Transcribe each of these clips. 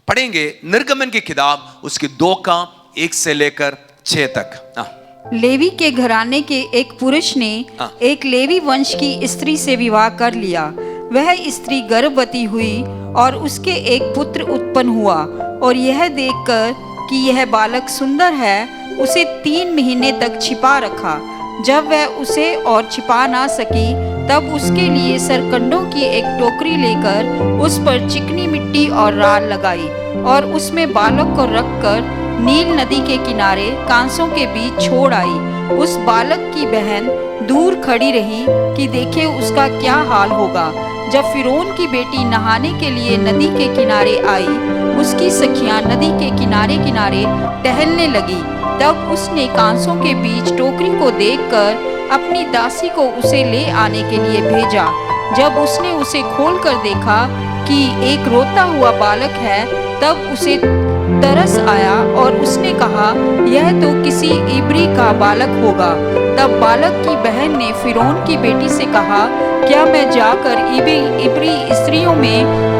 पढ़ेंगे निर्गमन की किताब उसकी 2 का 1 से लेकर 6 तक। लेवी के घराने के एक पुरुष ने एक लेवी वंश की स्त्री से विवाह कर लिया। वह स्त्री गर्भवती हुई और उसके एक पुत्र उत्पन्न हुआ, और यह देखकर कि यह बालक सुंदर है, उसे 3 महीने तक छिपा रखा। जब वह उसे और छिपा ना सकी, तब उसके लिए सरकंडों की एक टोकरी लेकर उस पर चिकनी मिट्टी और राल लगाई, और उसमें बालक को रखकर नील नदी के किनारे कांसों के बीच छोड़ आई। उस बालक की बहन दूर खड़ी रही कि देखे उसका क्या हाल होगा। जब फिरौन की बेटी नहाने के लिए नदी के किनारे आई, उसकी सखियां नदी के किनारे किनारे टहलने लगी। तब उसने कांसों के बीच टोकरी को देखकर अपनी दासी को उसे ले आने के लिए भेजा। जब उसने उसे खोलकर देखा कि एक रोता हुआ बालक है, तब उसे तरस आया और उसने कहा, यह तो किसी इब्री का बालक होगा। तब बालक की बहन ने फिरौन की बेटी से कहा, क्या मैं जाकर इब्री स्त्रियों में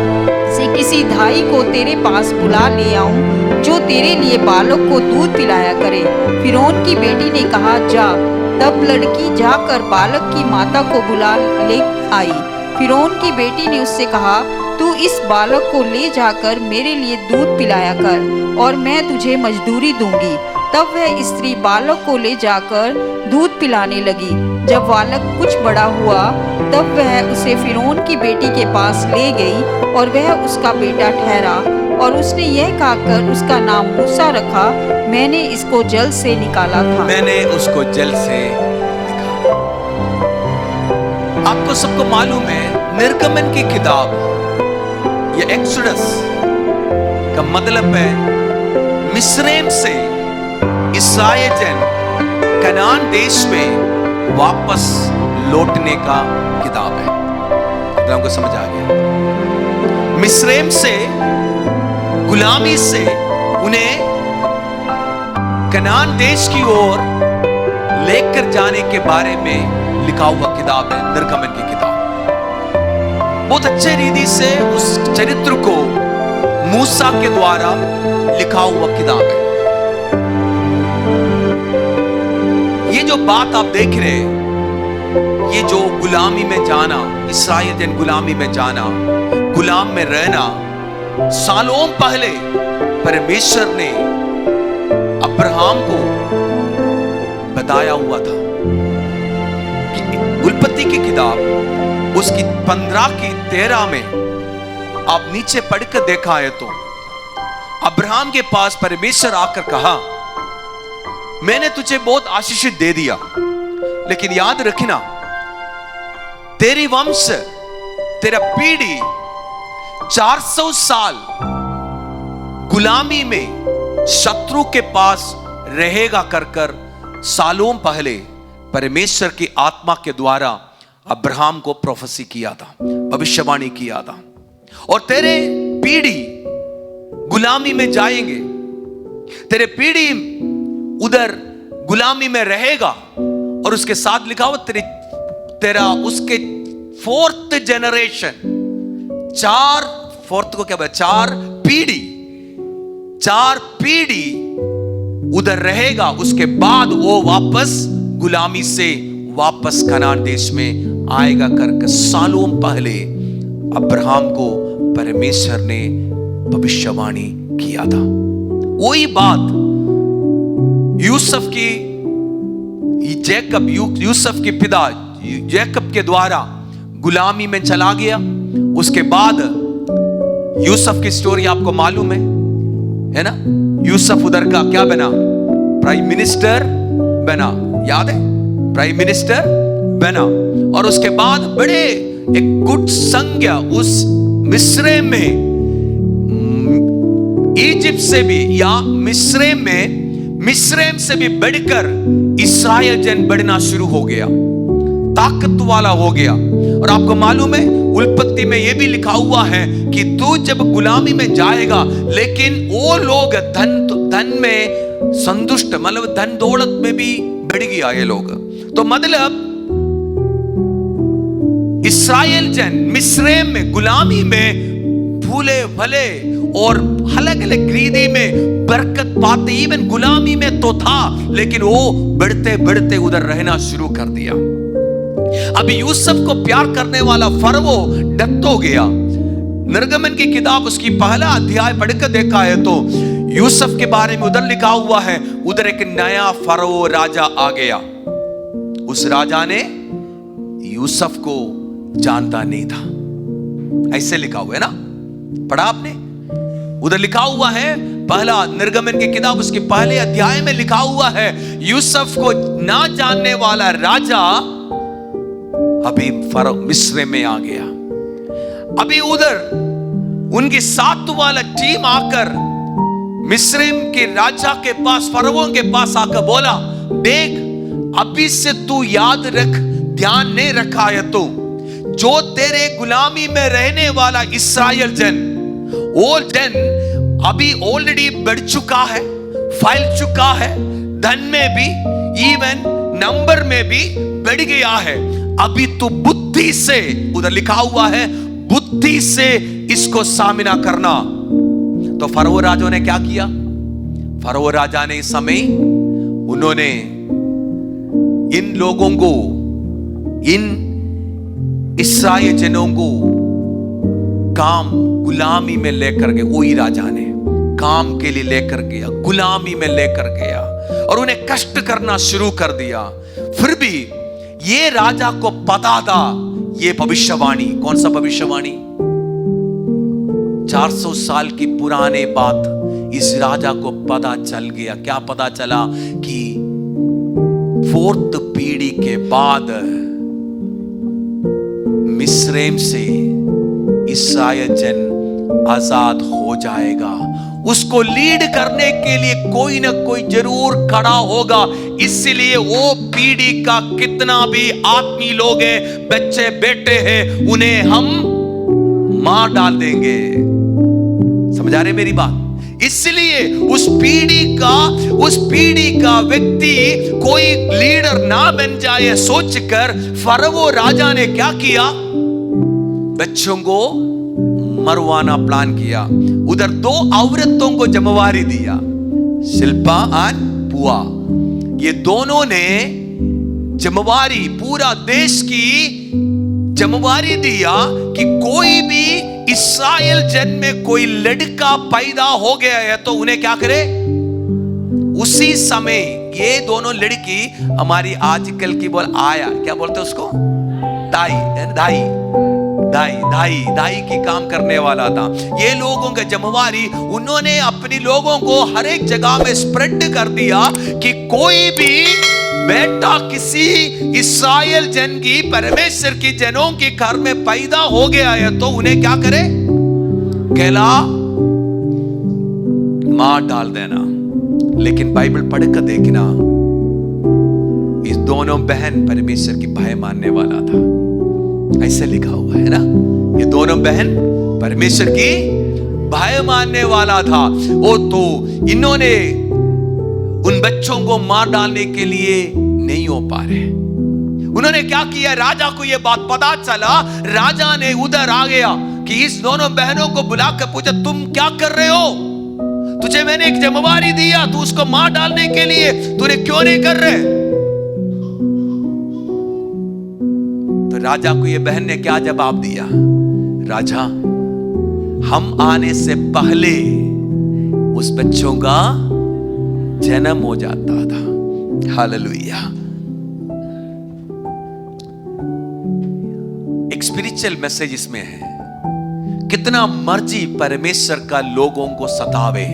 से किसी धाई को तेरे पास बुला ले आऊं, जो तेरे लिए बालक को दूध पिलाया करे? फिरौन की बेटी ने कहा, जा। तब लड़की जाकर बालक की माता को बुला ले आई। फिरौन की बेटी ने उससे कहा, तू इस बालक को ले जाकर मेरे लिए दूध पिलाया कर, और मैं तुझे मजदूरी दूंगी। तब वह स्त्री बालक को ले जाकर दूध पिलाने लगी। जब बालक कुछ बड़ा हुआ, तब वह उसे फिरौन की बेटी के पास ले गई, और वह उसका बेटा ठहरा। और उसने यह कहकर उसका नाम मूसा रखा, मैंने इसको जल से निकाला था। मैंने उसको जल से निकाला। आपको सबको मालूम है, निर्गमन की किताब या एक्सोडस का मतलब है मिस्रैम से इस्राएल जन कनान देश में वापस लौटने का किताब है। तो हमको समझ आ गया, मिस्रैम से गुलामी से उन्हें कनान देश की ओर लेकर जाने के बारे में लिखा हुआ किताब है निर्गमन की किताब। बहुत अच्छे रीति से उस चरित्र को मूसा के द्वारा लिखा हुआ किताब है। ये जो बात आप देख रहे हैं, ये जो गुलामी में जाना, इस्राएल जन गुलामी में जाना, गुलाम में रहना, सालों पहले परमेश्वर ने अब्राहम को बताया हुआ था कि उत्पत्ति की किताब उसकी 15 की 13 में आप नीचे पढ़कर देखा है तो अब्राहम के पास परमेश्वर आकर कहा, मैंने तुझे बहुत आशीषित दे दिया, लेकिन याद रखना तेरी वंश, तेरा पीढ़ी 400 साल गुलामी में शत्रु के पास रहेगा कर सालों पहले परमेश्वर की आत्मा के द्वारा अब्राहम को प्रोफेसी किया था, भविष्यवाणी किया था। और तेरे पीढ़ी गुलामी में जाएंगे, तेरे पीढ़ी उधर गुलामी में रहेगा, और उसके साथ लिखा हुआ तेरा उसके 4th जनरेशन, 4 को क्या बोला, 4 पीढ़ी उधर रहेगा। उसके बाद वो वापस गुलामी से वापस कनान देश में आएगा करके सालों पहले अब्राहम को परमेश्वर ने भविष्यवाणी किया था। वही बात यूसुफ की पिता जैकब के द्वारा गुलामी में चला गया। उसके बाद यूसुफ की स्टोरी आपको मालूम है ना? यूसुफ उधर का क्या बना, प्राइम मिनिस्टर बना, याद है? प्राइम मिनिस्टर बना, और उसके बाद बड़े एक गुड संज्ञा उस मिस्रैम में, इजिप्ट से भी या मिस्रैम से भी बढ़कर इस्राएल जन बढ़ना शुरू हो गया, ताकत वाला हो गया। और आपको मालूम है उत्पत्ति में यह भी लिखा हुआ है कि तू जब गुलामी में जाएगा, लेकिन वो लोग धन में संतुष्ट, मतलब धन दौलत में भी बढ़ गया ये लोग। तो मतलब इस्राएल जन मिस्रैम में गुलामी में भूले भले और अलग अलग रीति में बरकत पाते, इवन गुलामी में तो था, लेकिन वो बढ़ते बढ़ते उधर रहना शुरू कर दिया। अभी यूसुफ को प्यार करने वाला फरवो डट हो गया। निर्गमन की किताब उसकी पहला अध्याय पढ़कर देखा है तो यूसुफ के बारे में उधर लिखा हुआ है, उधर एक नया फरवो राजा आ गया। उस राजा ने यूसुफ को जानता नहीं था, ऐसे लिखा हुआ है ना, पढ़ा आपने? उधर लिखा हुआ है, पहला निर्गमन की किताब उसके पहले अध्याय में लिखा हुआ है, यूसुफ को ना जानने वाला राजा अभी फरो मिस्र में आ गया। अभी उधर उनकी साथ वाला टीम आकर मिस्र के राजा के पास, फरवो के पास आकर बोला, देख अभी से तू याद रख, ध्यान नहीं रखा है तो जो तेरे गुलामी में रहने वाला इस्राएल जन, वो जन अभी ऑलरेडी बढ़ चुका है, फैल चुका है, धन में भी, इवन नंबर में भी बढ़ गया है। अभी तू बुद्धि से, उधर लिखा हुआ है, बुद्धि से इसको सामना करना। तो फरो राजा ने क्या किया? फरो राजा ने इस समय उन्होंने इन लोगों को, इन इस्राएल जनों को काम गुलामी में लेकर गए। वही राजा ने काम के लिए लेकर गया, गुलामी में लेकर गया और उन्हें कष्ट करना शुरू कर दिया। फिर भी ये राजा को पता था ये भविष्यवाणी, कौन सा भविष्यवाणी? 400 साल की पुराने बात इस राजा को पता चल गया। क्या पता चला? कि 4th पीढ़ी के बाद मिस्रैम से इस्राएल जन आजाद हो जाएगा। उसको लीड करने के लिए कोई ना कोई जरूर खड़ा होगा। इसलिए वो पीढ़ी का कितना भी आदमी लोग हैं, बच्चे बेटे हैं, उन्हें हम मार डाल देंगे। समझा रहे मेरी बात? इसलिए उस पीढ़ी का व्यक्ति कोई लीडर ना बन जाए सोचकर फरवो राजा ने क्या किया? बच्चों को मरवाना प्लान किया। उधर 2 औरतों को जमवारी दिया, शिल्पा और पुआ। ये दोनों ने जमवारी, पूरा देश की जमवारी दिया कि कोई भी इस्राएल जन में कोई लड़का पैदा हो गया है तो उन्हें क्या करे? उसी समय ये दोनों लड़की, हमारी आजकल की बोल आया, क्या बोलते उसको? दाई की काम करने वाला था। ये लोगों का जमवारी उन्होंने अपनी लोगों को हर एक जगह में स्प्रेड कर दिया कि कोई भी बेटा किसी इस्राएल जन की, परमेश्वर की जनों के घर में पैदा हो गया है तो उन्हें क्या करे? कहला मार डाल देना। लेकिन बाइबल पढ़कर देखना, इस दोनों बहन परमेश्वर की भय मानने वाला था, ऐसे लिखा हुआ है ना। ये दोनों बहन परमेश्वर की भय मानने वाला था। वो तो इन्होंने उन बच्चों को मार डालने के लिए नहीं हो पा रहे। उन्होंने क्या किया? राजा को यह बात पता चला, राजा ने उधर आ गया कि इस दोनों बहनों को बुलाकर पूछा, तुम क्या कर रहे हो? तुझे मैंने एक जमवारी दिया, तू उसको मार डालने के लिए, तूने क्यों नहीं कर रहे? तो राजा को ये बहन ने क्या जवाब दिया? राजा, हम आने से पहले उस बच्चों का जन्म हो जाता था। हालेलुया। एक स्पिरिचुअल मैसेज इसमें है। कितना मर्जी परमेश्वर का लोगों को सतावे,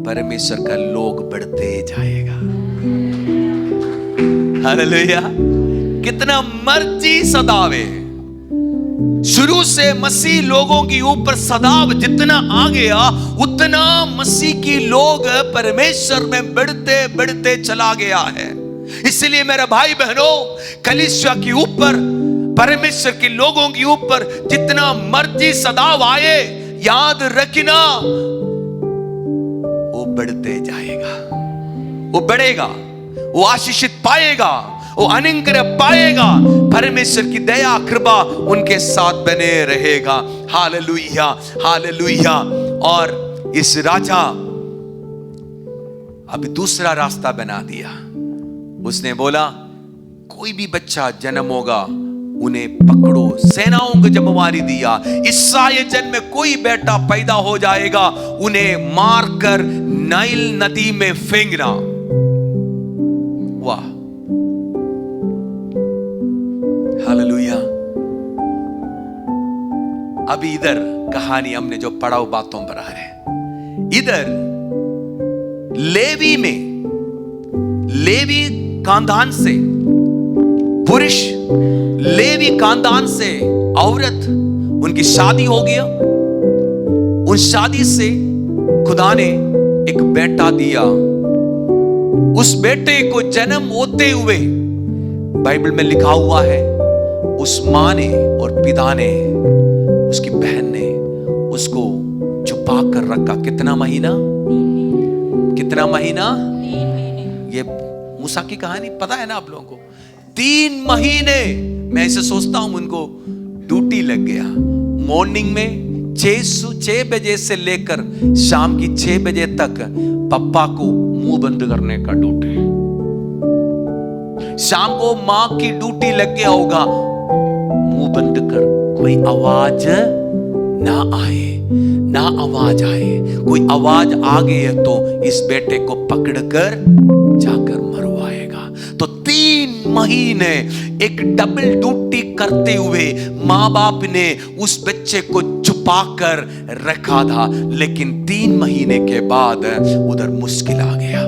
परमेश्वर का लोग बढ़ते जाएगा। हालेलुया। कितना मर्जी सतावे, शुरू से मसीह लोगों के ऊपर सदाव जितना आ गया, उतना मसीह की लोग परमेश्वर में बढ़ते बढ़ते चला गया है। इसलिए मेरे भाई बहनों, कलीसिया के ऊपर, परमेश्वर के लोगों के ऊपर जितना मर्जी सदाव आए, याद रखना वो बढ़ते जाएगा, वो बढ़ेगा, वो आशीषित पाएगा, वो अनुग्रह पाएगा, परमेश्वर की दया कृपा उनके साथ बने रहेगा। Hallelujah, hallelujah. और इस राजा अभी दूसरा रास्ता बना दिया। उसने बोला कोई भी बच्चा जन्म होगा उन्हें पकड़ो। सेनाओं को जमवारी दिया, इस्राएल जन में कोई बेटा पैदा हो जाएगा उन्हें मारकर नाइल नदी में फेंकना। वाह, हालेलुया। अभी इधर कहानी हमने जो पढ़ा वो बातों पर आ रहे। इधर लेवी में, लेवी खानदान से पुरुष, लेवी खानदान से औरत, उनकी शादी हो गया। उन शादी से खुदा ने एक बेटा दिया। उस बेटे को जन्म होते हुए बाइबल में लिखा हुआ है उस मां ने और पिता ने, उसकी बहन ने उसको छुपा कर रखा। कितना महीना? कितना महीना? ये मूसा की कहानी पता है ना आप लोगों को? 3 महीने। मैं ऐसे सोचता हूं उनको ड्यूटी लग गया। मॉर्निंग में 6 बजे से लेकर शाम की 6 बजे तक पापा को मुंह बंद करने का ड्यूटी। शाम को मां की ड्यूटी लग गया होगा, मुंह बंद कर, कोई आवाज ना आए, ना आवाज आए। कोई आवाज आ गई है तो इस बेटे को पकड़कर जाकर मरवाएगा। तो 3 महीने एक डबल ड्यूटी करते हुए माँ बाप ने उस बच्चे को छुपा कर रखा था। लेकिन 3 महीने के बाद उधर मुश्किल आ गया।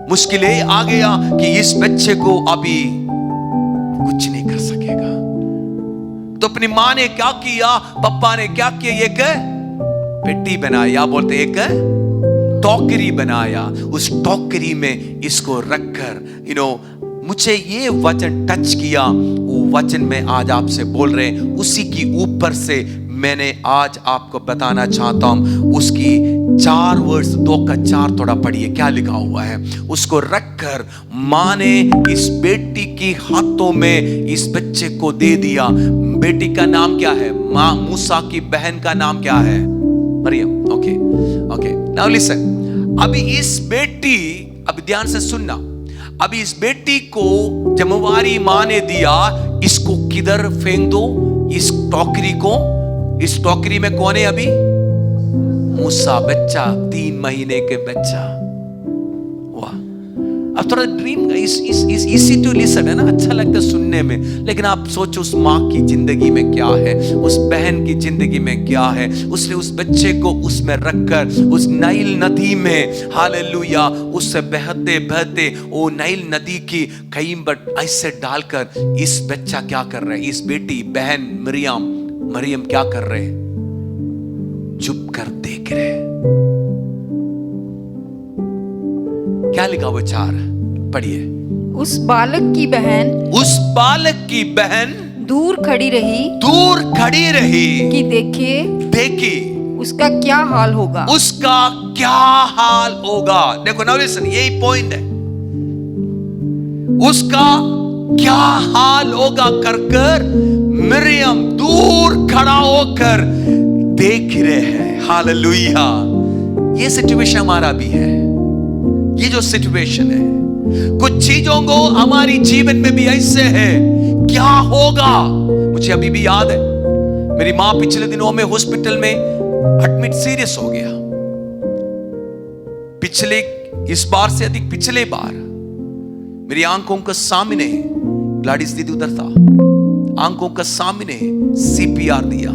मुश्किल आ गया कि इस बच्चे को अभी कुछ नहीं कर सकेगा। तो अपनी माँ ने क्या किया, पापा ने क्या किया, एक पेटी बनाया, बोलते एक टोकरी बनाया। उस टोकरी में इसको रखकर मुझे ये वचन टच किया, वो वचन में आज आपसे बोल रहे हैं। उसी की ऊपर से मैंने आज आपको बताना चाहता हूं। उसकी 4 वर्ष 2 का 4 थोड़ा पढ़िए क्या लिखा हुआ है। उसको रखकर माँ ने इस बेटी की हाथों में इस बच्चे को दे दिया। बेटी का नाम क्या है? माँ मूसा की बहन का नाम क्या है? Maryam. Okay okay, now listen. अभी इस बेटी, अभी ध्यान से सुनना, अभी इस बेटी को जमवारी माँ ने दिया। इसको किधर फेंक दो? इस टोकरी को। इस टोकरी में कौन है अभी? मूसा, बच्चा, 3 महीने के बच्चा। वाह, अब थोड़ा ड्रीम इसी टू लिसन है ना, अच्छा लगता है सुनने में। लेकिन आप सोचो उस माँ की जिंदगी में क्या है, उस बहन की जिंदगी में क्या है। उसने उस बच्चे को उसमें रखकर उस नाइल नदी में, हालेलुया, उससे बहते बहते वो नाइल नदी की कई बट ऐसे डालकर इस बच्चा क्या कर रहा है, इस बेटी बहन मरियम क्या कर रहे हैं? चुप कर देख रहे। क्या लिखा वो 4 पढ़िए। उस बालक की बहन दूर खड़ी रही कि देखे उसका क्या हाल होगा। देखो ना, लिसन, यही पॉइंट है। उसका क्या हाल होगा कर मरियम दूर खड़ा होकर देख रहे हैं। हालेलुया। ये सिचुएशन हमारा भी है। ये जो सिचुएशन है, कुछ चीजों को हमारी जीवन में भी ऐसे है, क्या होगा। मुझे अभी भी याद है, मेरी मां पिछले दिनों में हॉस्पिटल में एडमिट, सीरियस हो गया। इस बार से अधिक पिछले बार मेरी आंखों के सामने ग्लाडिस दीदी उधर था, आंखों के सामने CPR दिया।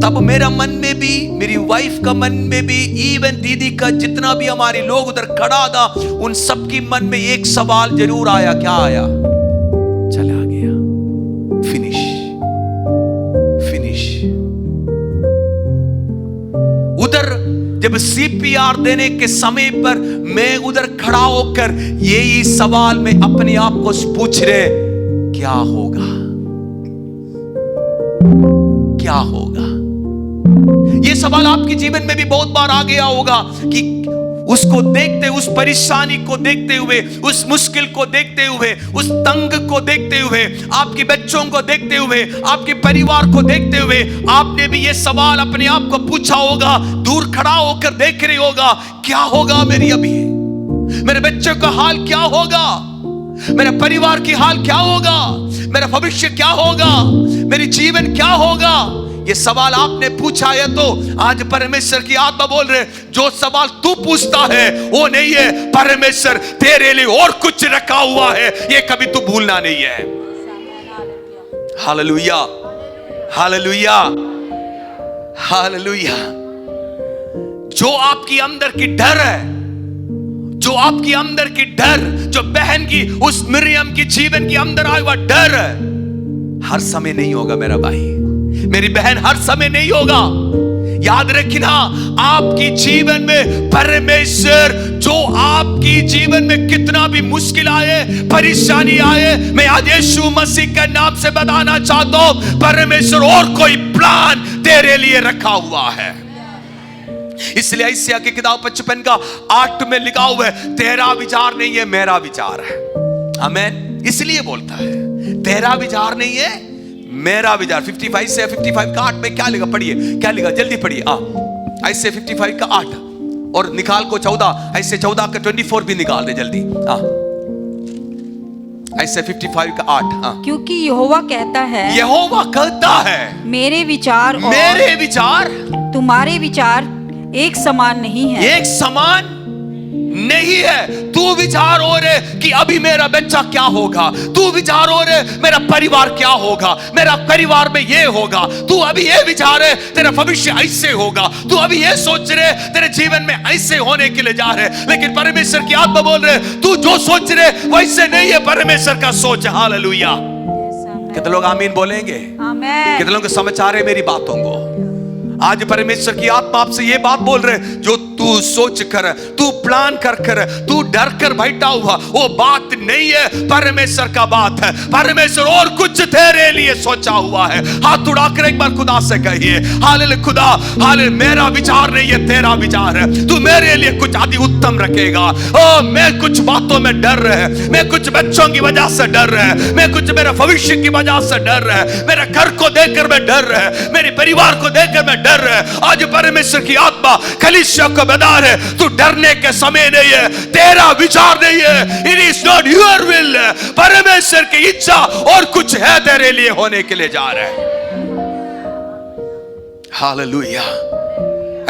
तब मेरा मन में भी, मेरी वाइफ का मन में भी, इवन दीदी का, जितना भी हमारे लोग उधर खड़ा था, उन सबकी मन में एक सवाल जरूर आया। क्या आया? चला गया, फिनिश। उधर जब CPR देने के समय पर मैं उधर खड़ा होकर यही सवाल में अपने आप को पूछ रहे, क्या होगा, क्या होगा। ये सवाल आपके जीवन में भी बहुत बार आ गया होगा कि उसको देखते, उस परेशानी को देखते हुए, उस मुश्किल को देखते हुए, उस तंग को देखते हुए, आपके बच्चों को देखते हुए, आपके परिवार को देखते हुए, आपने भी ये सवाल अपने आप को पूछा होगा, दूर खड़ा होकर देख रहे होगा, क्या होगा मेरी अभी, मेरे बच्चों का हाल क्या होगा, मेरे परिवार की हाल क्या होगा, मेरा भविष्य क्या होगा, मेरी जीवन क्या होगा। ये सवाल आपने पूछा है, तो आज परमेश्वर की आत्मा बोल रहे, जो सवाल तू पूछता है वो नहीं है, परमेश्वर तेरे लिए और कुछ रखा हुआ है, ये कभी तू भूलना नहीं है। Hallelujah, hallelujah, hallelujah. जो आपकी अंदर की डर है, जो आपकी अंदर की डर, जो बहन की, उस मिरियम की जीवन के अंदर आया हुआ डर हर समय नहीं होगा मेरा भाई, मेरी बहन, हर समय नहीं होगा। याद रखना, आपकी जीवन में परमेश्वर, जो आपकी जीवन में कितना भी मुश्किल आए, परेशानी आए, मैं आज यीशु मसीह के नाम से बताना चाहता हूं, परमेश्वर और कोई प्लान तेरे लिए रखा हुआ है। इसलिए यशायाह की किताब 55 का 8 में लिखा हुआ है, तेरा विचार नहीं है, मेरा विचार है। आमीन। इसलिए बोलता है, तेरा विचार नहीं है, मेरा विचार। 55 से 55 का 8 में क्या लिखा, पढ़िए क्या लिखा, जल्दी पढ़िए। ऐसे 55 का 8 और निकाल को 14, ऐसे 14 का 24 भी निकाल दे जल्दी। ऐसे 55 का 8। क्योंकि यहोवा कहता है, यहोवा कहता है, मेरे विचार और मेरे विचार तुम्हारे विचार एक समान नहीं है। एक समान नहीं है। तू विचार हो रहे कि अभी मेरा बच्चा क्या होगा, तू विचार हो रहे मेरा परिवार क्या होगा, मेरा परिवार में ये होगा, तू अभी ये विचार है तेरा भविष्य ऐसे होगा, तू अभी ये सोच रहे तेरे जीवन में ऐसे होने के लिए जा रहे, लेकिन परमेश्वर की आत्मा बोल रहे, तू जो सोच रहे वैसे नहीं है परमेश्वर का सोच। हालेलुया। कितने लोग आमीन बोलेंगे? आमीन। कितने लोग समझ आ रहे मेरी बातों को? आज परमेश्वर की आत्मा आपसे ये बात बोल रहे, जो तू सोच कर, तू प्लान कर कर, तू डर कर बैठा हुआ, वो बात नहीं है, परमेश्वर का बात है। परमेश्वर और कुछ तेरे लिए सोचा हुआ है। हाथ उड़ाकर एक बार खुदा से कहिए, हालेलुया खुदा, हालेलुया, मेरा विचार नहीं है, तेरा विचार है। तू मेरे लिए कुछ अति उत्तम रखेगा। ओ, मैं कुछ बातों में डर रहे, मैं कुछ बच्चों की वजह से डर रहे, मैं कुछ मेरे भविष्य की वजह से डर रहे, मेरे घर को देखकर मैं डर रहे, मेरे परिवार को देखकर मैं डर रहे। आज परमेश्वर की आत्मा कलीसिया को बता रहे, तू डरने के समय नहीं है, तेरा विचार नहीं है, it is not your will. परमेश्वर की इच्छा और कुछ है तेरे लिए होने के लिए जा रहा है। हालेलुया।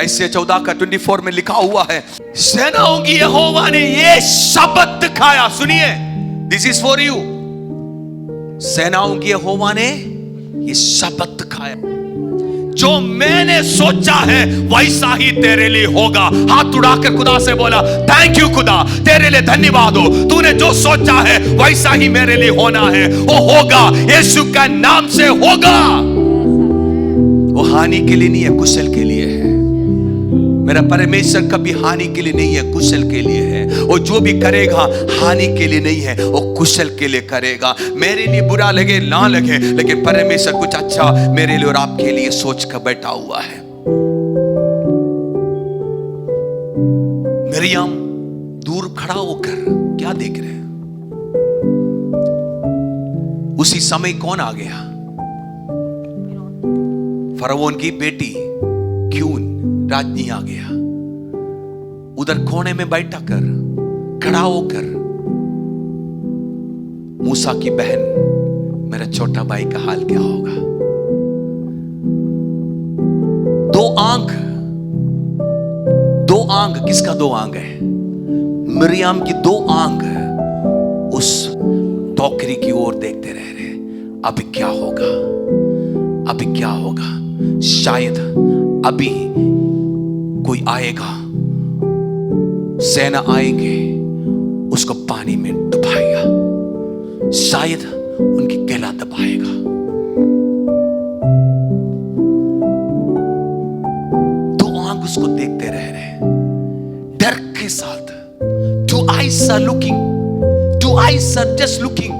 ऐसे 14 का 24 में लिखा हुआ है, सेनाओं की यहोवा ने ये शपथ खाया। सुनिए, दिस इज फॉर यू। सेनाओं की यहोवा ने ये शपथ खाया, जो मैंने सोचा है वैसा ही तेरे लिए होगा। हाथ उड़ाकर खुदा से बोला, थैंक यू खुदा, तेरे लिए धन्यवाद हो, तूने जो सोचा है वैसा ही मेरे लिए होना है, वो होगा, यीशु का नाम से होगा। वो हानि के लिए नहीं है, कुशल के लिए है। मेरा परमेश्वर कभी हानि के लिए नहीं है, कुशल के लिए है। वो जो भी करेगा हानि के लिए नहीं है, वो कुशल के लिए करेगा। मेरे लिए बुरा लगे ना लगे, लेकिन परमेश्वर कुछ अच्छा मेरे लिए और आपके लिए सोच कर बैठा हुआ है। मिरियम दूर खड़ा होकर क्या देख रहे हैं? उसी समय कौन आ गया? फरौन की बेटी क्यून राजनी आ गया। उधर कोने में बैठा कर, खड़ा होकर, मूसा की बहन, मेरा छोटा भाई का हाल क्या होगा? दो आंख, किसका दो आंख है? मिरियम की दो आंख उस टोकरी की ओर देखते रह रहे। अभी क्या होगा, अभी क्या होगा? शायद अभी कोई आएगा, सेना आएंगे, उसको पानी में डुबाएगा, शायद उनकी गला दबाएगा। दो आंख उसको देखते रह रहे, डर के साथ। Two eyes are looking, two eyes are just looking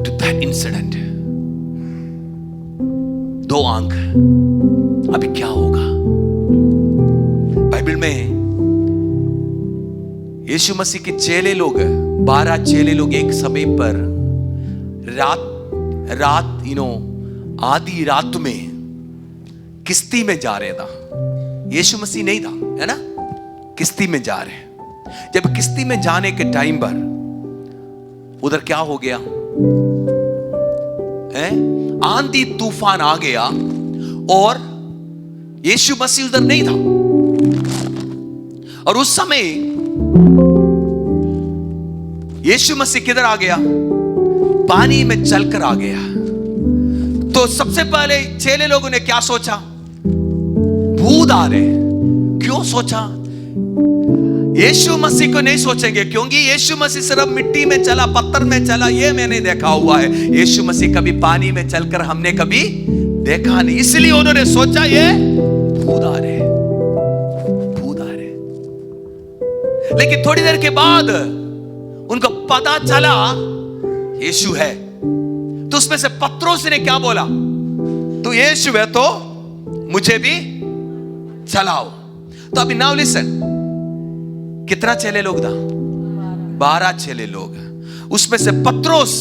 to that incident. दो आंख, अभी क्या होगा? बाइबल में यीशु मसीह के चेले लोग, 12 चेले लोग एक समय पर रात आधी रात में किश्ती में जा रहे था। यीशु मसीह नहीं था, है ना, किश्ती में जा रहे। जब किश्ती में जाने के टाइम पर उधर क्या हो गया है, आंधी तूफान आ गया और यीशु मसीह उधर नहीं था। और उस समय यीशु मसीह किधर आ गया, पानी में चलकर आ गया। तो सबसे पहले चेले लोगों ने क्या सोचा, भूत आ रहे। क्यों सोचा? यीशु मसीह को नहीं सोचेंगे, क्योंकि यीशु मसीह सिर्फ मिट्टी में चला, पत्थर में चला, ये मैंने देखा हुआ है। यीशु मसीह कभी पानी में चलकर हमने कभी देखा नहीं, इसलिए उन्होंने सोचा ये भूत आ रहे, भूत आ रहे। लेकिन थोड़ी देर के बाद उनको पता चला यीशु है। तो उसमें से पत्रोस ने क्या बोला, तू यीशु है तो मुझे भी चलाओ। तो अभी नाउ लिसन, कितना चेले लोग था? 12 चेले लोग। उसमें से पत्रोस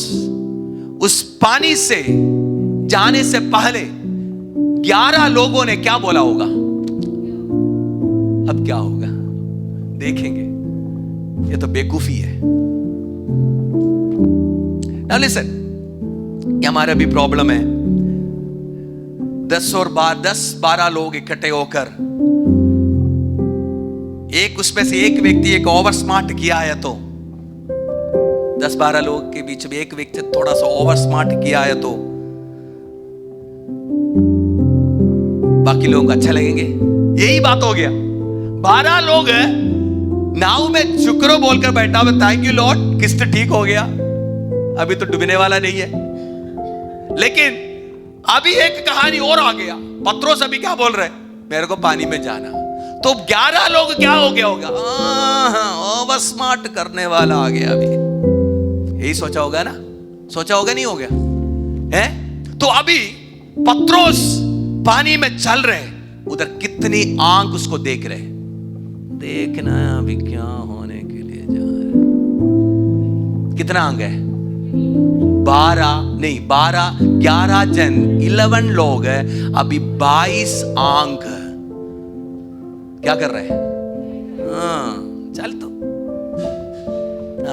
उस पानी से जाने से पहले 11 लोगों ने क्या बोला होगा? अब क्या होगा देखेंगे, ये तो बेवकूफी है। नाउ लिसन, ये हमारा भी प्रॉब्लम है। 10-12 लोग इकट्ठे होकर एक, उसमें से एक व्यक्ति एक ओवर स्मार्ट किया है, तो 10-12 लोग के बीच में एक व्यक्ति थोड़ा सा ओवर स्मार्ट किया है, तो बाकी लोगों को अच्छा लगेंगे। यही बात हो गया। 12 लोग नाव में शुक्र बोलकर बैठा हुआ, थैंक यू लॉर्ड, किस्त ठीक हो गया, अभी तो डूबने वाला नहीं है। लेकिन अभी एक कहानी और आ गया। पत्रोस अभी क्या बोल रहे, मेरे को पानी में जाना। तो 11 लोग क्या हो गया होगा, ओवर स्मार्ट करने वाला आ गया। अभी यही सोचा होगा ना, सोचा होगा, नहीं हो गया है? तो अभी पत्रोस पानी में चल रहे, उधर कितनी आंख उसको देख रहे। देखना अभी क्या होने के लिए जा रहे। कितना आंख है? 11 जन, 11 लोग है। अभी 22 आंख क्या कर रहे हैं? चल तो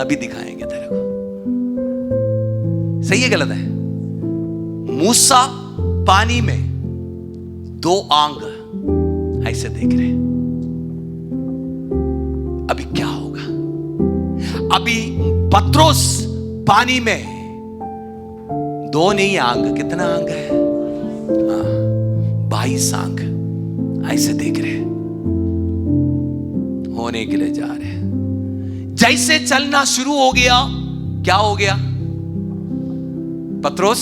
अभी दिखाएंगे तेरे को, सही है गलत है? मूसा पानी में 2 आंख ऐसे देख रहे। अभी क्या होगा? अभी पत्रोस पानी में 2 नहीं आंख, कितना आंख है? 22 आंख ऐसे देख रहे, होने के लिए जा रहे। जैसे चलना शुरू हो गया, क्या हो गया? पत्रोस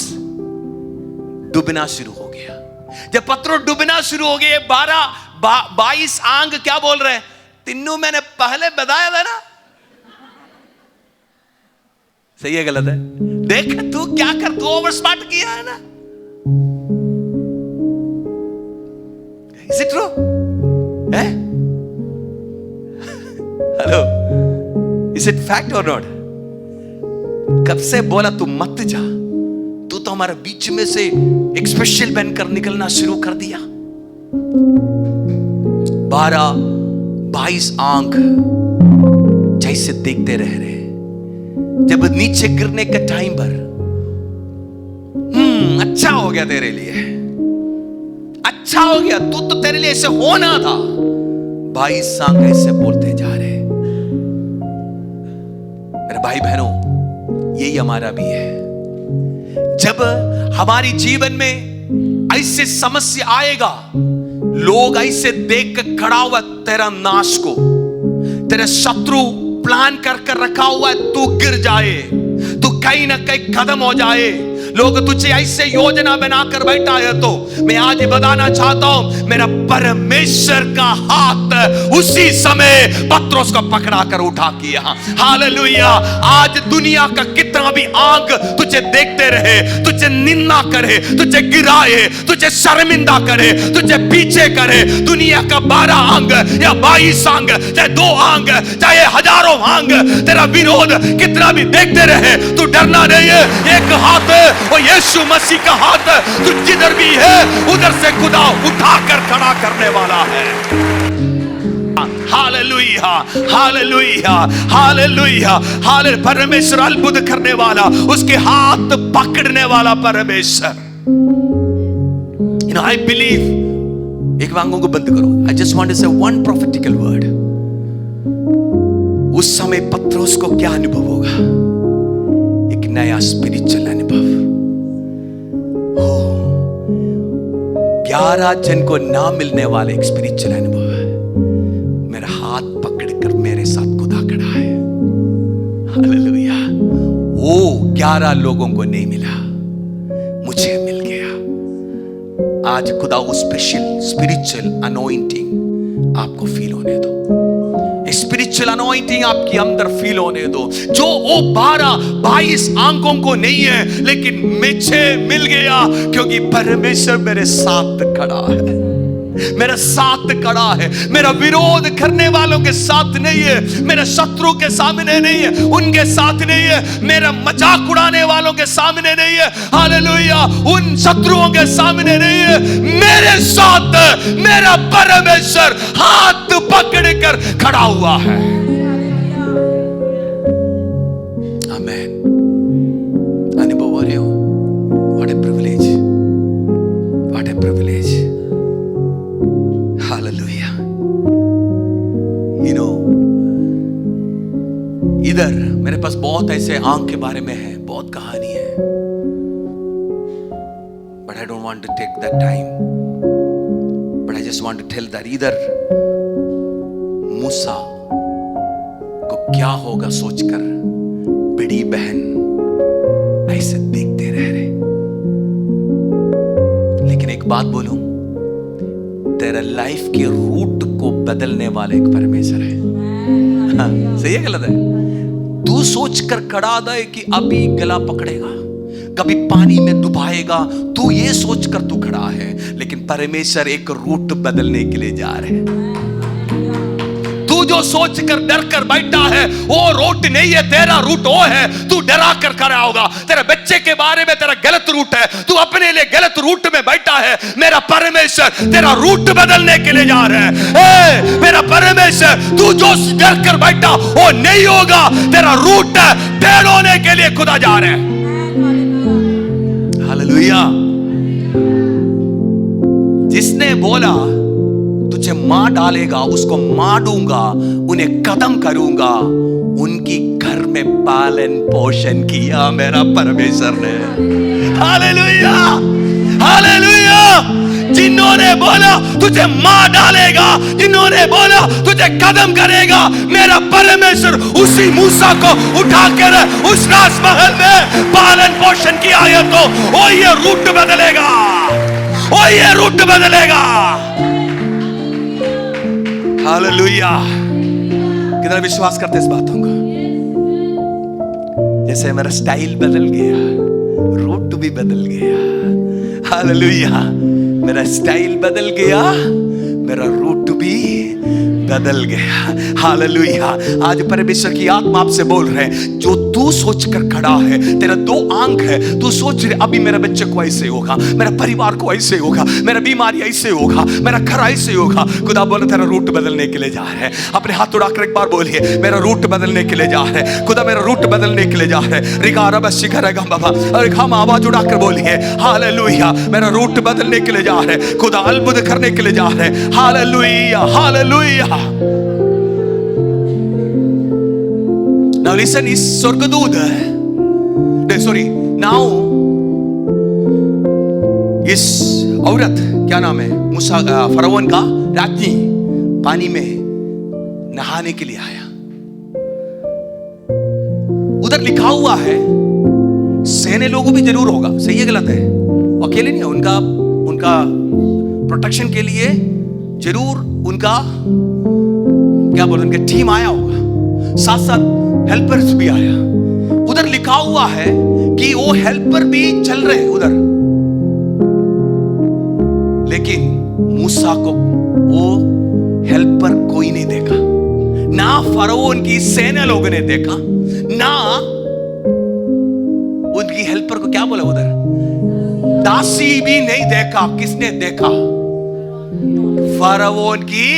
डूबना शुरू हो गया। जब पत्रोस डूबना शुरू हो गए, 22 आंख क्या बोल रहे हैं? तिन्नू मैंने पहले बताया था ना। सही है गलत है? देख तू क्या कर, तू ओवर स्मार्ट किया है ना। Is it true? है? Hello, Is it fact or not? कब से बोला तू मत जा, तू तो हमारे बीच में से एक स्पेशल बनकर निकलना शुरू कर दिया। 22 आंख जैसे देखते रह रहे। जब नीचे गिरने के टाइम पर अच्छा हो गया तेरे लिए, अच्छा हो गया, तू तो तेरे लिए ऐसे होना था। 22 आंख ऐसे बोलते जा रहे। मेरे भाई बहनों, यही हमारा भी है। जब हमारी जीवन में ऐसे समस्या आएगा, लोग ऐसे देख कर खड़ा हुआ तेरा नाश को, तेरे शत्रु प्लान कर कर रखा हुआ है, तू गिर जाए, तू कहीं ना कहीं खत्म हो जाए। लोग तुझे ऐसे योजना बनाकर बैठा है, तो मैं आज बताना चाहता हूं, मेरा परमेश्वर का हाथ उसी समय पत्रोस को पकड़ा कर उठा किया। हालेलुया। आज दुनिया का कितना भी आंख तुझे देखते रहे, तुझे निंदा करे, तुझे गिराए, तुझे शर्मिंदा करे, तुझे पीछे करे, दुनिया का 12 अंग या 22 अंग, चाहे 2 अंग, चाहे हजारों अंग तेरा विरोध कितना भी देखते रहे, तू डरना नहीं है। एक हाथ है, वो यीशु मसीह का हाथ, तू जिधर भी है उधर से खुदा उठाकर खड़ा करने वाला है। Hallelujah, hallelujah, hallelujah, hallelujah. परमेश्वर अद्भुत करने वाला, उसके हाथ पकड़ने वाला परमेश्वर। I believe, एक आंखों को बंद करो। I just want to say one prophetical word. उस समय पत्रोस को क्या अनुभव होगा? एक नया स्पिरिचुअल अनुभव। 11 जन को ना मिलने वाला एक स्पिरिचुअल अनुभव है। मेरा हाथ पकड़कर मेरे साथ खुदा खड़ा है। हालेलुया। वो 11 लोगों को नहीं मिला, मुझे मिल गया। आज खुदा वो स्पिरिचुअल अनॉइंटिंग आपको फील होने दो। स्पिरिचुअल अनॉइंटिंग आपके अंदर फील होने दो, जो वो 12-22 आंखों को नहीं है, लेकिन मुझे मिल गया, क्योंकि परमेश्वर मेरे साथ खड़ा है, मेरा साथ खड़ा है। मेरा विरोध करने वालों के साथ नहीं है, मेरे शत्रु के सामने नहीं है, उनके साथ नहीं है, मेरा मजाक उड़ाने वालों के सामने नहीं है। हालेलुया। उन शत्रुओं के सामने नहीं है, मेरे साथ मेरा परमेश्वर हाथ पकड़कर खड़ा हुआ है। आमीन। अनुभव हो रहे हो? What A privilege, what A privilege. Hallelujah. इधर मेरे पास बहुत ऐसे आंख के बारे में है, बहुत कहानी है, but I don't want to take that time, but I just want to tell that इधर मूसा को क्या होगा सोचकर बड़ी बहन ऐसे देखते रह रहे। लेकिन एक बात बोलूं, तेरा लाइफ के रूट को बदलने वाला एक परमेश्वर है। हाँ, सही है गलत है? तू सोचकर खड़ा है कि अभी गला पकड़ेगा, कभी पानी में डुबाएगा, तू ये सोचकर तू खड़ा है, लेकिन परमेश्वर एक रूट बदलने के लिए जा रहे हैं। तू जो सोचकर डर कर बैठा है वो रूट नहीं है, तेरा रूट वो है। तू डरा कर खड़ा होगा, तेरे बच्चे के बारे में तेरा गलत रूट है, तू अपने लिए गलत रूट में बैठा है। मेरा परमेश्वर तेरा रूट बदलने के लिए जा रहा है। मेरा परमेश्वर, तू जो डर कर बैठा वो नहीं होगा, तेरा रूट टेढ़ होने के लिए खुदा जा रहे हैं। हालेलुया। जिसने बोला तुझे मार डालेगा, उसको मार दूंगा, उन्हें खत्म करूंगा, उनकी घर में पालन पोषण किया मेरा परमेश्वर ने। Hallelujah, hallelujah. जिन्होंने बोला तुझे मार डालेगा, जिन्होंने बोला तुझे खत्म करेगा, मेरा परमेश्वर उसी मूसा को उठाकर उस राजमहल में पालन पोषण किया है, तो वो ये रूट बदलेगा, वो ये रूट बदलेगा। हालेलुया। कितना विश्वास करते इस बातों को? जैसे मेरा स्टाइल बदल गया, रूट भी बदल गया। हालेलुया। मेरा स्टाइल बदल गया, मेरा रूट भी बदल गया। हालेलुया। आज परमेश्वर की आत्मा आपसे बोल रहे हैं, जो तू सोचकर खड़ा है, तेरा 2 आंख है, तू सोच रहे अभी मेरे बच्चे को ऐसे होगा, मेरा परिवार को ऐसे होगा, मेरा बीमारी ऐसे होगा, मेरा घर ऐसे होगा। खुदा बोले तेरा रूट बदलने के लिए जा रहे हैं। अपने हाथ उड़ाकर एक बार बोलिए, मेरा रूट बदलने के लिए जा रहे हैं। खुदा मेरा रूट बदलने के लिए जा रहे हैं। रिगारा बस शिखरेगा बाबा, और हम आवाज उड़ाकर बोलिए हालेलुया। मेरा रूट बदलने के लिए जा रहे हैं, खुदा अद्भुत करने के लिए जा रहे हैं। Hallelujah, hallelujah. Now listen, इस स्वर्गदूत now इस औरत, क्या नाम है, मूसा फरौन का रानी, पानी में नहाने के लिए आया। उधर लिखा हुआ है सहने लोगों भी जरूर होगा, सही है गलत है, अकेले नहीं है, उनका प्रोटेक्शन के लिए जरूर उनका क्या बोलते, उनका टीम आया होगा, साथ साथ हेल्पर्स भी आया। उधर लिखा हुआ है कि वो हेल्पर भी चल रहे उधर, लेकिन मूसा को वो हेल्पर कोई नहीं देखा, ना फरोन की सेना लोगों ने देखा, ना उनकी हेल्पर को क्या बोला उधर, दासी भी नहीं देखा। किसने देखा? फरोन की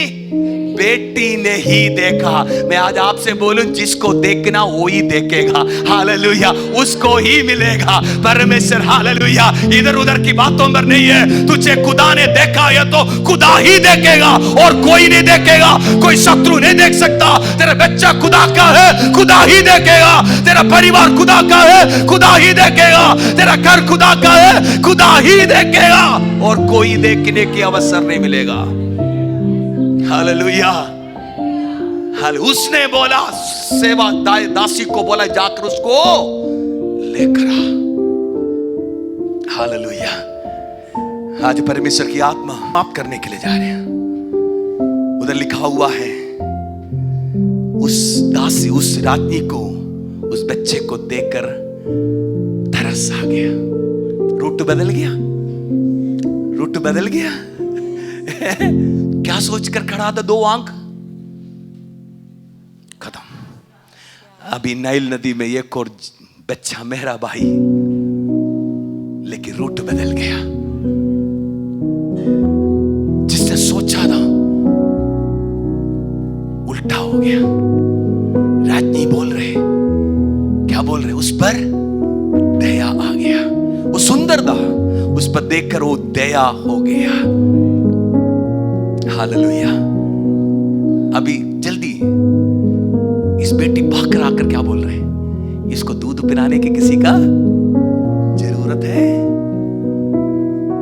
बेटी ने ही देखा। मैं आज आपसे बोलूं, जिसको देखना वो ही देखेगा, हालेलुया, उसको ही मिलेगा परमेश्वर, हालेलुया। इधर उधर की बातों पर नहीं है, तुझे खुदा ने देखा या तो खुदा ही देखेगा और कोई नहीं देखेगा, कोई शत्रु नहीं देख सकता। तेरा बच्चा खुदा का है, खुदा ही देखेगा। तेरा परिवार खुदा का है, खुदा ही देखेगा। तेरा घर खुदा का है, खुदा ही देखेगा, और कोई देखने की अवसर नहीं मिलेगा। हालेलुया। उसने बोला, सेवा दासी को बोला, जाकर उसको लेकर आ। हालेलुया। आज परमेश्वर की आत्मा माफ करने के लिए जा रहे हैं। उधर लिखा हुआ है, उस दासी, उस रानी को, उस बच्चे को देखकर तरस आ गया। रूट बदल गया, रूट बदल गया। क्या सोचकर खड़ा था? 2 आंख खत्म। अभी नाइल नदी में एक और बच्चा, मेरा भाई, लेकिन रूट बदल गया। जिसने सोचा था उल्टा हो गया। राजनी बोल रहे, क्या बोल रहे? उस पर दया आ गया। वो सुंदर था, उस पर देखकर वो दया हो गया। हालेलुया। अभी जल्दी इस बेटी भागकर आकर क्या बोल रहे हैं? इसको दूध पिलाने की किसी का जरूरत है?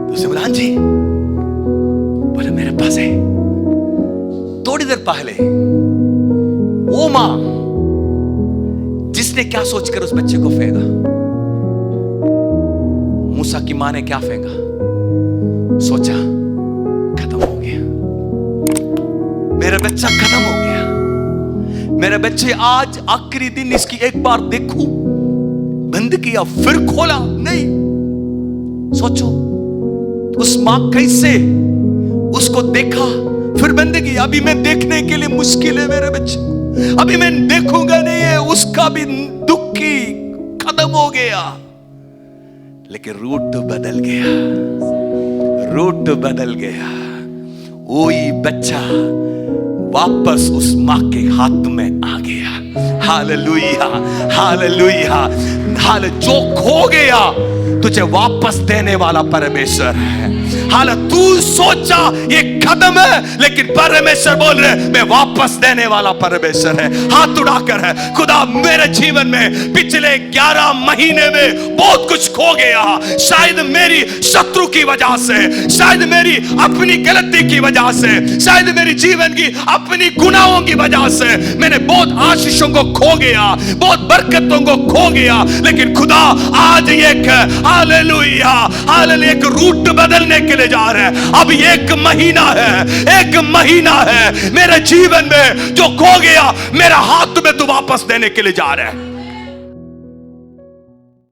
तो सिमरान जी बोले, मेरे पास है। थोड़ी देर पहले वो मां जिसने क्या सोचकर उस बच्चे को फेंका, मूसा की मां ने क्या फेंका? सोचा खत्म हो गया, मेरा बच्चा खत्म हो गया। मेरे बच्चे आज आखिरी दिन, इसकी एक बार देखूं, बंद किया फिर खोला नहीं। सोचो उस मां कैसे उसको देखा फिर बंद किया। अभी मैं देखने के लिए मुश्किल है मेरे बच्चे, अभी मैं देखूंगा नहीं है, उसका भी दुखी खत्म हो गया। लेकिन रूट बदल गया, रूट बदल गया। वही बच्चा वापस उस मां के हाथ में आ गया। Hallelujah, hallelujah. जो खो गया तुझे वापस देने वाला परमेश्वर है। तू सोचा ये खत्म है, लेकिन परमेश्वर बोल रहे मैं वापस देने वाला परमेश्वर है। हाथ उठाकर है, खुदा मेरे जीवन में पिछले 11 महीने में बहुत कुछ खो गया। शायद मेरी शत्रु की वजह से, शायद मेरी अपनी गलती की वजह से, शायद मेरी जीवन की अपनी गुनाहों की वजह से मैंने बहुत आशीषों को खो गया, बहुत बरकतों को खो गया। लेकिन खुदा आज एक हालेलुया, हालेलुया, एक रूट बदलने के लिए जा रहे हैं। अब 1 महीना है, 1 महीना है मेरे जीवन में जो खो गया, मेरा हाथ में तू वापस देने के लिए जा रहे हैं।